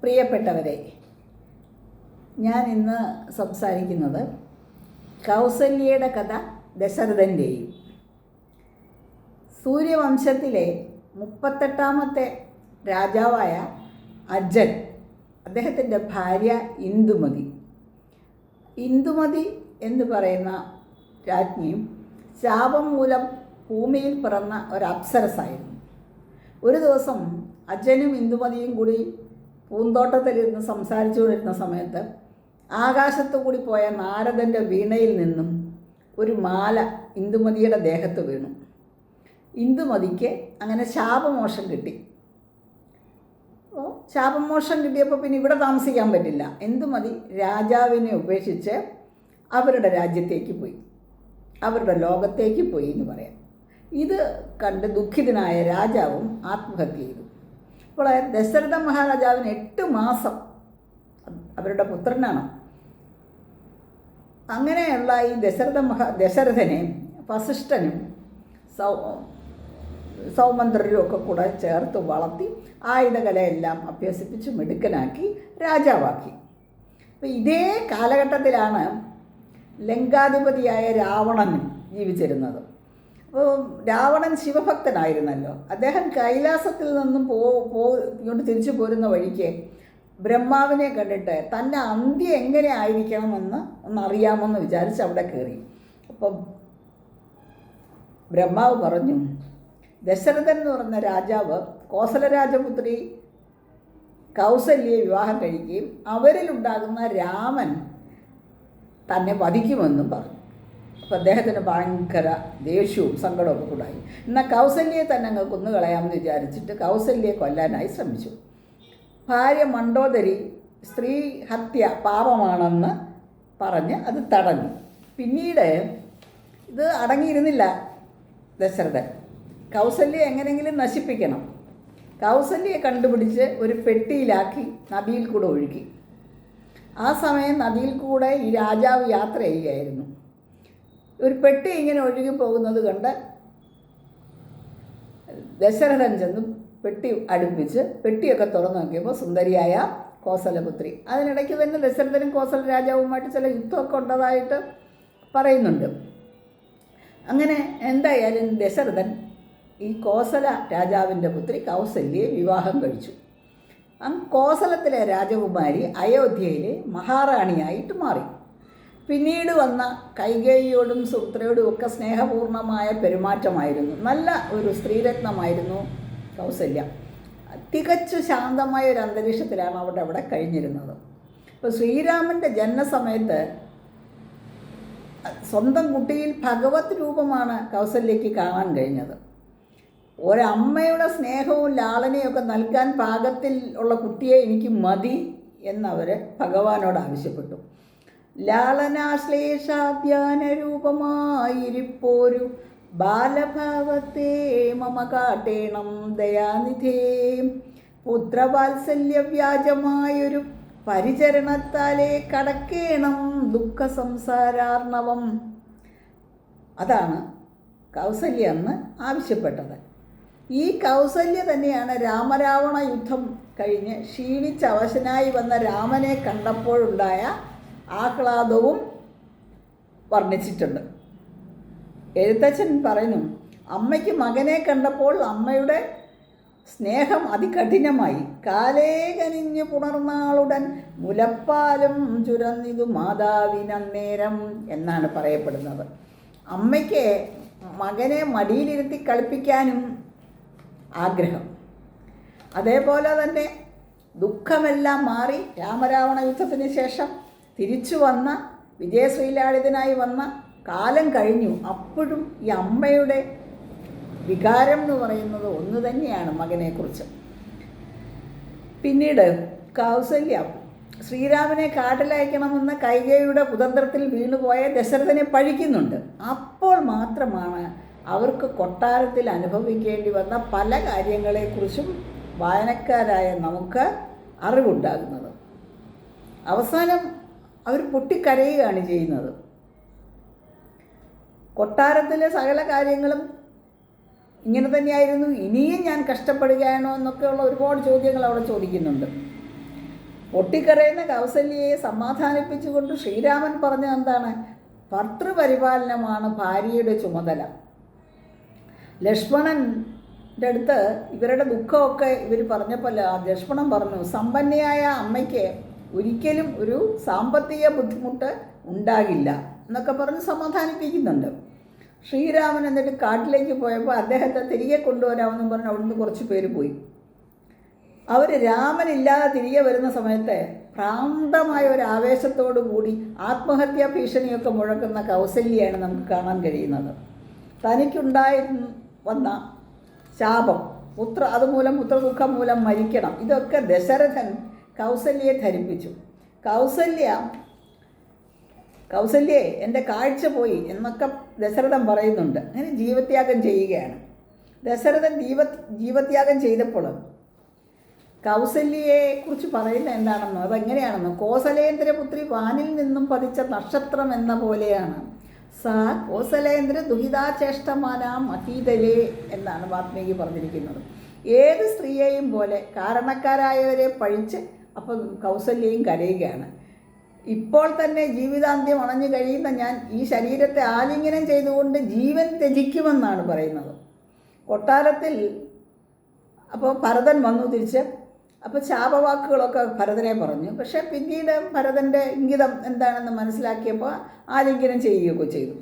പ്രിയപ്പെട്ടവരെ, ഞാൻ ഇന്ന് സംസാരിക്കുന്നത് കൗസല്യയുടെ കഥ ദശരഥൻ്റെയും. സൂര്യവംശത്തിലെ 38ാമത്തെ രാജാവായ അജൻ, അദ്ദേഹത്തിൻ്റെ ഭാര്യ ഇന്ദുമതി എന്ന് പറയുന്ന രാജ്ഞിയും ശാപം മൂലം ഭൂമിയിൽ പിറന്ന ഒരു അപ്സരസായിരുന്നു. ഒരു ദിവസം അജനും ഇന്ദുമതിയും കൂടി പൂന്തോട്ടത്തിലിരുന്ന് സംസാരിച്ചുകൊണ്ടിരുന്ന സമയത്ത് ആകാശത്തു കൂടി പോയ നാരദൻ്റെ വീണയിൽ നിന്നും ഒരു മാല ഇന്ദുമതിയുടെ ദേഹത്ത് വീണു. ഇന്ദുമതിക്ക് അങ്ങനെ ശാപമോക്ഷം കിട്ടി. ശാപമോക്ഷം കിട്ടിയപ്പോൾ പിന്നെ ഇവിടെ താമസിക്കാൻ പറ്റില്ല. ഇന്ദുമതി രാജാവിനെ ഉപേക്ഷിച്ച് അവരുടെ രാജ്യത്തേക്ക് പോയി, അവരുടെ ലോകത്തേക്ക് പോയി എന്ന് പറയാം. ഇത് കണ്ട് ദുഃഖിതനായ രാജാവും ആത്മഹത്യ ചെയ്തു. അപ്പോൾ ദശരഥ മഹാരാജാവിന് 8 മാസം, അവരുടെ പുത്രനാണ്. അങ്ങനെയുള്ള ഈ ദശരഥനെ വസിഷ്ഠനും സൗമന്ത്രരും ഒക്കെ കൂടെ ചേർത്ത് വളർത്തി ആയുധകലയെല്ലാം അഭ്യസിപ്പിച്ച് മിടുക്കനാക്കി രാജാവാക്കി. അപ്പോൾ ഇതേ കാലഘട്ടത്തിലാണ് ലങ്കാധിപതിയായ രാവണനും ജീവിച്ചിരുന്നത്. അപ്പോൾ രാവണൻ ശിവഭക്തനായിരുന്നല്ലോ. അദ്ദേഹം കൈലാസത്തിൽ നിന്നും ഇങ്ങോട്ട് തിരിച്ചു പോരുന്ന വഴിക്ക് ബ്രഹ്മാവിനെ കണ്ടിട്ട് തൻ്റെ അന്ത്യം എങ്ങനെ ആയിരിക്കണമെന്ന് ഒന്നറിയാമെന്ന് വിചാരിച്ച് അവിടെ കയറി. അപ്പം ബ്രഹ്മാവ് പറഞ്ഞു, ദശരഥൻ എന്ന് പറഞ്ഞ രാജാവ് കോസലരാജപുത്രി കൗസല്യയെ വിവാഹം കഴിക്കുകയും അവരിലുണ്ടാകുന്ന രാമൻ തന്നെ വധിക്കുമെന്നും പറഞ്ഞു. അപ്പോൾ അദ്ദേഹത്തിന് ഭയങ്കര ദേഷ്യവും സങ്കടമൊക്കെ കൂടായി. എന്നാൽ കൗസല്യയെ തന്നെ അങ്ങ് കൊന്നുകളയാമെന്ന് വിചാരിച്ചിട്ട് കൗസല്യയെ കൊല്ലാനായി ശ്രമിച്ചു. ഭാര്യ മണ്ഡോദരി സ്ത്രീ ഹത്യ പാപമാണെന്ന് പറഞ്ഞ് അത് തടഞ്ഞു. പിന്നീട് ഇത് അടങ്ങിയിരുന്നില്ല ദശരഥൻ. കൗസല്യയെ എങ്ങനെയെങ്കിലും നശിപ്പിക്കണം. കൗസല്യയെ കണ്ടുപിടിച്ച് ഒരു പെട്ടിയിലാക്കി നദിയിൽ കൂടെ ഒഴുക്കി. ആ സമയം നദിയിൽ കൂടെ ഈ രാജാവ് യാത്ര ചെയ്യുകയായിരുന്നു. ഒരു പെട്ടി ഇങ്ങനെ ഒഴുകി പോകുന്നത് കണ്ട് ദശരഥൻ ചെന്ന് പെട്ടി അടുപ്പിച്ച് പെട്ടിയൊക്കെ തുറന്നു നോക്കിയപ്പോൾ സുന്ദരിയായ കോസലപുത്രി. അതിനിടയ്ക്ക് തന്നെ ദശരഥനും കോസല രാജാവുമായിട്ട് ചില യുദ്ധമൊക്കെ ഉണ്ടതായിട്ട് പറയുന്നുണ്ട്. അങ്ങനെ എന്തായാലും ദശരഥൻ ഈ കോസല രാജാവിൻ്റെ പുത്രി കൗസല്യയെ വിവാഹം കഴിച്ചു. കോസലത്തിലെ രാജകുമാരി അയോധ്യയിലെ മഹാറാണിയായിട്ട് മാറി. പിന്നീട് വന്ന കൈകേയിയോടും സുമിത്രയോടും ഒക്കെ സ്നേഹപൂർണമായ പെരുമാറ്റമായിരുന്നു. നല്ല ഒരു സ്ത്രീരത്നമായിരുന്നു കൗസല്യ. തികച്ചു ശാന്തമായ ഒരു അന്തരീക്ഷത്തിലാണ് അവിടെ കഴിഞ്ഞിരുന്നത്. ഇപ്പോൾ ശ്രീരാമൻ്റെ ജനനസമയത്ത് സ്വന്തം കുട്ടിയിൽ ഭഗവത് രൂപമാണ് കൗസല്യയ്ക്ക് കാണാൻ കഴിഞ്ഞത്. ഒരമ്മയുടെ സ്നേഹവും ലാളനയൊക്കെ നൽകാൻ പാകത്തിൽ ഉള്ള കുട്ടിയെ എനിക്ക് മതി എന്നവർ ഭഗവാനോട് ആവശ്യപ്പെട്ടു. ലാളനാശ്ലേഷാധ്യാനരൂപമായിരിപ്പോരു ബാലഭാവത്തെ മമ കാട്ടേണം ദയാനിധേ, പുത്രവാത്സല്യവ്യാജമായൊരു പരിചരണത്താലേ കടക്കേണം ദുഃഖ സംസാരാർണവം. അതാണ് കൗസല്യ എന്ന് ആവശ്യപ്പെട്ടത്. ഈ കൗസല്യ തന്നെയാണ് രാമരാവണ യുദ്ധം കഴിഞ്ഞ് ക്ഷീണിച്ച് അവശനായി വന്ന രാമനെ കണ്ടപ്പോഴുണ്ടായ ആഹ്ലാദവും വർണ്ണിച്ചിട്ടുണ്ട്. എഴുത്തച്ഛൻ പറയുന്നു, അമ്മയ്ക്ക് മകനെ കണ്ടപ്പോൾ അമ്മയുടെ സ്നേഹം അതികഠിനമായി. കാലേ കനിഞ്ഞു പുണർന്നാളുടൻ മുലപ്പാലും ചുരന്നിതു മാതാവിനന്നേരം എന്നാണ് പറയപ്പെടുന്നത്. അമ്മയ്ക്ക് മകനെ മടിയിലിരുത്തി കളിപ്പിക്കാനും ആഗ്രഹം. അതേപോലെ തന്നെ ദുഃഖമെല്ലാം മാറി രാമരാവണ യുദ്ധത്തിന് ശേഷം തിരിച്ചു വന്ന വിജയശ്രീലാളിതനായി വന്ന കാലം കഴിഞ്ഞു. അപ്പോഴും ഈ അമ്മയുടെ വികാരം എന്ന് പറയുന്നത് ഒന്ന് തന്നെയാണ് മകനെക്കുറിച്ച്. പിന്നീട് കൗസല്യ ശ്രീരാമനെ കാട്ടിലയക്കണമെന്ന കൈകേയിയുടെ കുതന്ത്രത്തിൽ വീണുപോയ ദശരഥനെ പഴിക്കുന്നുണ്ട്. അപ്പോൾ മാത്രമാണ് അവർക്ക് കൊട്ടാരത്തിൽ അനുഭവിക്കേണ്ടി വന്ന പല കാര്യങ്ങളെക്കുറിച്ചും വായനക്കാരായ നമുക്ക് അറിവുണ്ടാകുന്നത്. അവസാനം അവർ പൊട്ടിക്കരയുകയാണ് ചെയ്യുന്നത്. കൊട്ടാരത്തിലെ സകല കാര്യങ്ങളും ഇങ്ങനെ തന്നെയായിരുന്നു, ഇനിയും ഞാൻ കഷ്ടപ്പെടുകയാണോ എന്നൊക്കെയുള്ള ഒരുപാട് ചോദ്യങ്ങൾ അവിടെ ചോദിക്കുന്നുണ്ട്. പൊട്ടിക്കരയുന്ന കൗസല്യയെ സമാധാനിപ്പിച്ചുകൊണ്ട് ശ്രീരാമൻ പറഞ്ഞ എന്താണ്? ഭർതൃപരിപാലനമാണ് ഭാര്യയുടെ ചുമതല. ലക്ഷ്മണൻ്റെ അടുത്ത് ഇവരുടെ ദുഃഖമൊക്കെ ഇവർ പറഞ്ഞപ്പോൾ ലക്ഷ്മണൻ പറഞ്ഞു, സമ്പന്നയായ അമ്മയ്ക്ക് ഒരിക്കലും ഒരു സാമ്പത്തിക ബുദ്ധിമുട്ട് ഉണ്ടാകില്ല എന്നൊക്കെ പറഞ്ഞ് സമാധാനിപ്പിക്കുന്നുണ്ട്. ശ്രീരാമൻ എന്നിട്ട് കാട്ടിലേക്ക് പോയപ്പോൾ അദ്ദേഹത്തെ തിരികെ കൊണ്ടുവരാമെന്നും പറഞ്ഞ് അവിടുന്ന് കുറച്ച് പേര് പോയി. അവർ രാമനില്ലാതെ തിരികെ വരുന്ന സമയത്ത് ഭ്രാന്തമായ ഒരു ആവേശത്തോടു കൂടി ആത്മഹത്യാ ഭീഷണിയൊക്കെ മുഴക്കുന്ന കൗസല്യയാണ് നമുക്ക് കാണാൻ കഴിയുന്നത്. തനിക്കുണ്ടായി വന്ന ശാപം, അതുമൂലം പുത്രദുഃഖം മൂലം മരിക്കണം, ഇതൊക്കെ ദശരഥൻ കൗസല്യയെ ധരിപ്പിച്ചു. കൗസല്യേ എൻ്റെ കാഴ്ച പോയി എന്നൊക്കെ ദശരഥൻ പറയുന്നുണ്ട്. അങ്ങനെ ജീവത്യാഗം ചെയ്യുകയാണ്. ദശരഥൻ ജീവത്യാഗം ചെയ്തപ്പോൾ കൗസല്യയെക്കുറിച്ച് പറയുന്നത് എന്താണെന്നോ അതെങ്ങനെയാണെന്നോ, കോസലേന്ദ്രപുത്രി വാനിൽ നിന്നും പതിച്ച നക്ഷത്രം എന്ന പോലെയാണ് സാ കോസലേന്ദ്ര ദുഹിതാചേഷ്ടമാനാം അതീതലേ എന്നാണ് വാത്മീകി പറഞ്ഞിരിക്കുന്നത്. ഏത് സ്ത്രീയെയും പോലെ കാരണക്കാരായവരെ പഴിച്ച് അപ്പം കൗസല്യയും കരയുകയാണ്. ഇപ്പോൾ തന്നെ ജീവിതാന്ത്യം അണഞ്ഞു കഴിയുന്ന ഞാൻ ഈ ശരീരത്തെ ആലിംഗനം ചെയ്തുകൊണ്ട് ജീവൻ ത്യജിക്കുമെന്നാണ് പറയുന്നത്. കൊട്ടാരത്തിൽ അപ്പോൾ ഭരതൻ വന്നു തിരിച്ച്. അപ്പോൾ ശാപവാക്കുകളൊക്കെ ഭരതനെ പറഞ്ഞു. പക്ഷേ പിന്നീട് ഭരതൻ്റെ ഇംഗിതം എന്താണെന്ന് മനസ്സിലാക്കിയപ്പോൾ ആലിംഗനം ചെയ്യുകയൊക്കെ ചെയ്തു.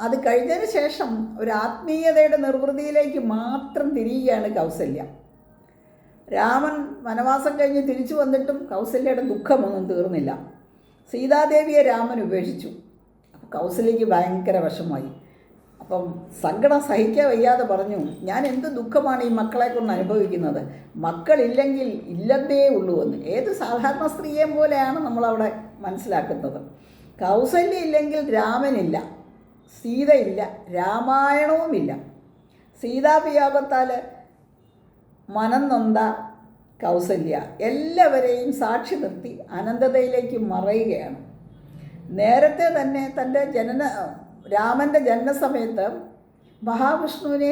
അത് കഴിഞ്ഞതിന് ശേഷം ഒരു ആത്മീയതയുടെ നിർവൃതിയിലേക്ക് മാത്രം തിരിയുകയാണ് കൗസല്യ. രാമൻ വനവാസം കഴിഞ്ഞ് തിരിച്ചു വന്നിട്ടും കൗസല്യയുടെ ദുഃഖമൊന്നും തീർന്നില്ല. സീതാദേവിയെ രാമൻ ഉപേക്ഷിച്ചു. അപ്പോൾ കൗസല്യയ്ക്ക് ഭയങ്കര വിഷമമായി. അപ്പം സങ്കടം സഹിക്കാൻ വയ്യാതെ പറഞ്ഞു, ഞാൻ എന്ത് ദുഃഖമാണ് ഈ മക്കളെ കൊണ്ട് അനുഭവിക്കുന്നത്, മക്കളില്ലെങ്കിൽ ഇല്ലെന്നേ ഉള്ളൂ എന്ന്. ഏത് സാധാരണ സ്ത്രീയെ പോലെയാണ് നമ്മളവിടെ മനസ്സിലാക്കുന്നത്. കൗസല്യ ഇല്ലെങ്കിൽ രാമനില്ല, സീതയില്ല, രാമായണവുമില്ല. സീതാവിയോഗത്താൽ മനം നൊന്ത കൗസല്യ എല്ലാവരെയും സാക്ഷി നിർത്തി അനന്തതയിലേക്ക് മറയുകയാണ്. നേരത്തെ തന്നെ തൻ്റെ രാമൻ്റെ ജനനസമയത്ത് മഹാവിഷ്ണുവിനെ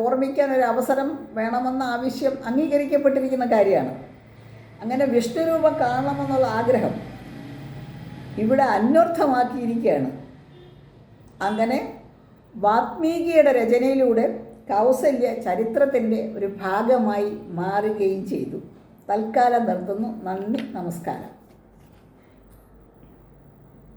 ഓർമ്മിക്കാൻ ഒരു അവസരം വേണമെന്ന ആവശ്യം അംഗീകരിക്കപ്പെട്ടിരിക്കുന്ന കാര്യമാണ്. അങ്ങനെ വിഷ്ണുരൂപം കാണണമെന്നുള്ള ആഗ്രഹം ഇവിടെ അന്വർത്ഥമാക്കിയിരിക്കുകയാണ്. അങ്ങനെ വാത്മീകിയുടെ രചനയിലൂടെ കൗസല്യ ചരിത്രത്തിൻ്റെ ഒരു ഭാഗമായി മാറുകയും ചെയ്തു. തൽക്കാലം നിർത്തുന്നു. നന്ദി, നമസ്കാരം.